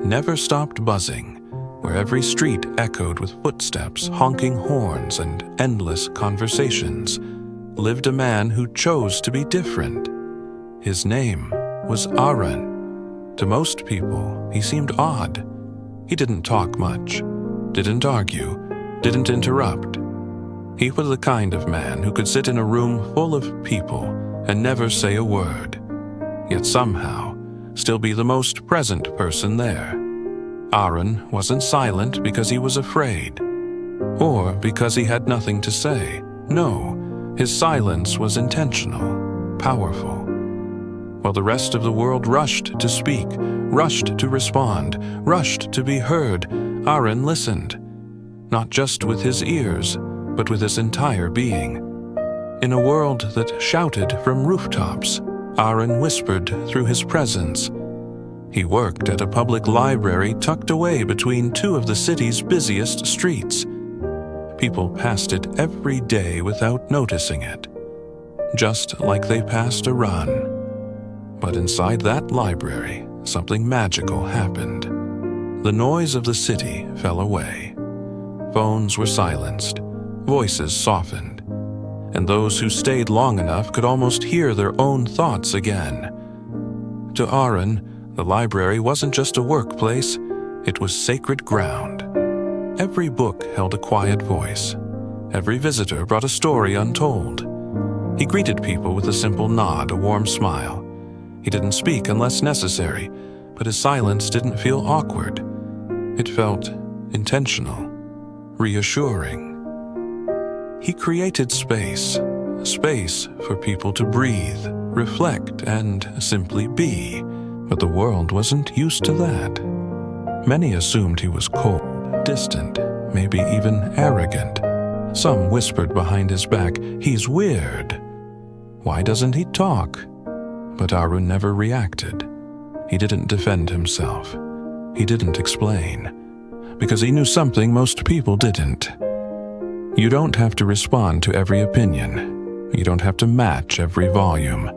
never stopped buzzing, where every street echoed with footsteps, honking horns, and endless conversations, lived a man who chose to be different. His name was Arun. To most people, he seemed odd. He didn't talk much, didn't argue, didn't interrupt. He was the kind of man who could sit in a room full of people and never say a word, yet somehow still be the most present person there. Arun wasn't silent because he was afraid, or because he had nothing to say. No, his silence was intentional, powerful. While the rest of the world rushed to speak, rushed to respond, rushed to be heard, Arun listened, not just with his ears, but with his entire being. In a world that shouted from rooftops, Arun whispered through his presence. He worked at a public library tucked away between two of the city's busiest streets. People passed it every day without noticing it, just like they passed Arun. But inside that library, something magical happened. The noise of the city fell away. Phones were silenced, voices softened, and those who stayed long enough could almost hear their own thoughts again. To Arun, the library wasn't just a workplace, it was sacred ground. Every book held a quiet voice. Every visitor brought a story untold. He greeted people with a simple nod, a warm smile. He didn't speak unless necessary, but his silence didn't feel awkward. It felt intentional, reassuring. He created space for people to breathe, reflect, and simply be. But the world wasn't used to that. Many assumed he was cold, distant, maybe even arrogant. Some whispered behind his back, "He's weird. Why doesn't he talk?" But Arun never reacted. He didn't defend himself. He didn't explain. Because he knew something most people didn't. You don't have to respond to every opinion. You don't have to match every volume.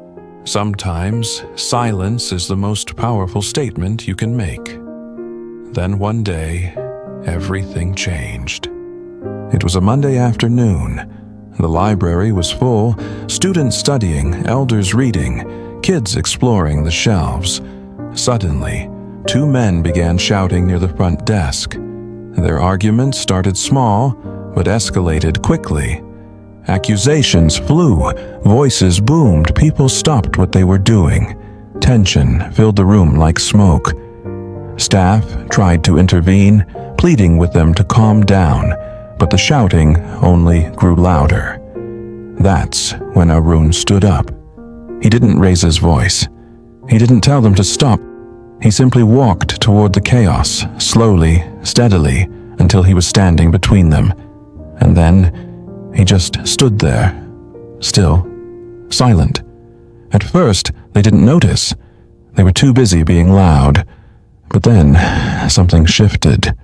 Sometimes, silence is the most powerful statement you can make. Then one day, everything changed. It was a Monday afternoon. The library was full, students studying, elders reading, kids exploring the shelves. Suddenly, two men began shouting near the front desk. Their argument started small, but escalated quickly. Accusations flew, voices boomed, people stopped what they were doing. Tension filled the room like smoke. Staff tried to intervene, pleading with them to calm down, but the shouting only grew louder. That's when Arun stood up. He didn't raise his voice. He didn't tell them to stop. He simply walked toward the chaos, slowly, steadily, until he was standing between them. And then he just stood there, still, silent. At first, they didn't notice. They were too busy being loud. But then, something shifted.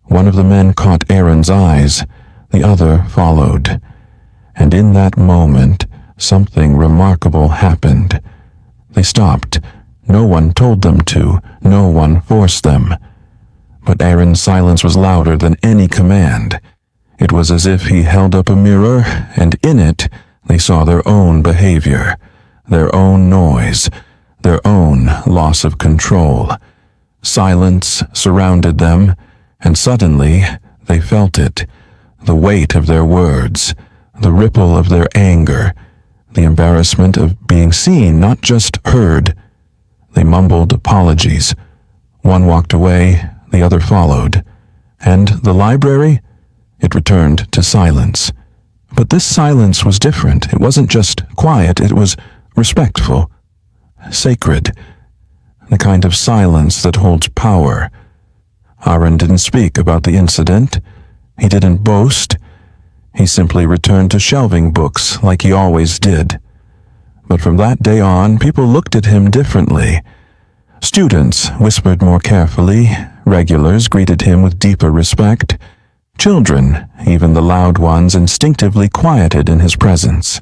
One of the men caught Arun's eyes. The other followed. And in that moment, something remarkable happened. They stopped. No one told them to. No one forced them. But Arun's silence was louder than any command. It was as if he held up a mirror, and in it, they saw their own behavior, their own noise, their own loss of control. Silence surrounded them, and suddenly they felt it, the weight of their words, the ripple of their anger, the embarrassment of being seen, not just heard. They mumbled apologies. One walked away, the other followed. And the library? It returned to silence. But this silence was different. It wasn't just quiet, it was respectful, sacred, the kind of silence that holds power. Arun didn't speak about the incident. He didn't boast. He simply returned to shelving books like he always did. But from that day on, people looked at him differently. Students whispered more carefully. Regulars greeted him with deeper respect. Children, even the loud ones, instinctively quieted in his presence,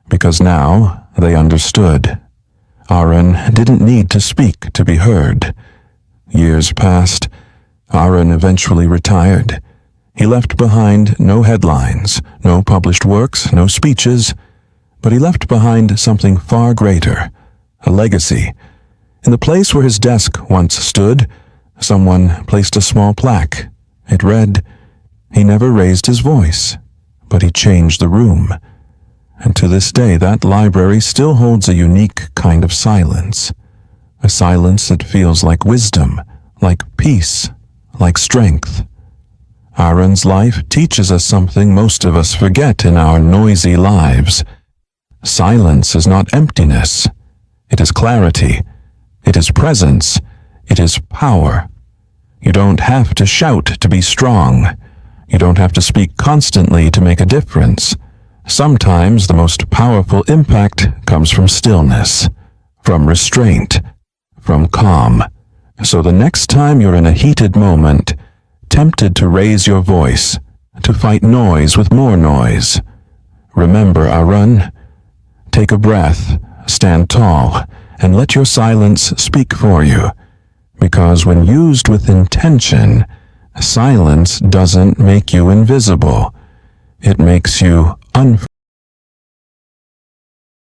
because now they understood. Arun didn't need to speak to be heard. Years passed. Arun eventually retired. He left behind no headlines, no published works, no speeches, but he left behind something far greater, a legacy. In the place where his desk once stood, someone placed a small plaque. It read, "He never raised his voice, but he changed the room." And to this day, that library still holds a unique kind of silence. A silence that feels like wisdom, like peace, like strength. Arun's life teaches us something most of us forget in our noisy lives. Silence is not emptiness. It is clarity. It is presence. It is power. You don't have to shout to be strong. You don't have to speak constantly to make a difference. Sometimes the most powerful impact comes from stillness, from restraint, from calm. So the next time you're in a heated moment, tempted to raise your voice, to fight noise with more noise, remember, Arun, take a breath, stand tall, and let your silence speak for you. Because when used with intention, silence doesn't make you invisible. It makes you unforgettable.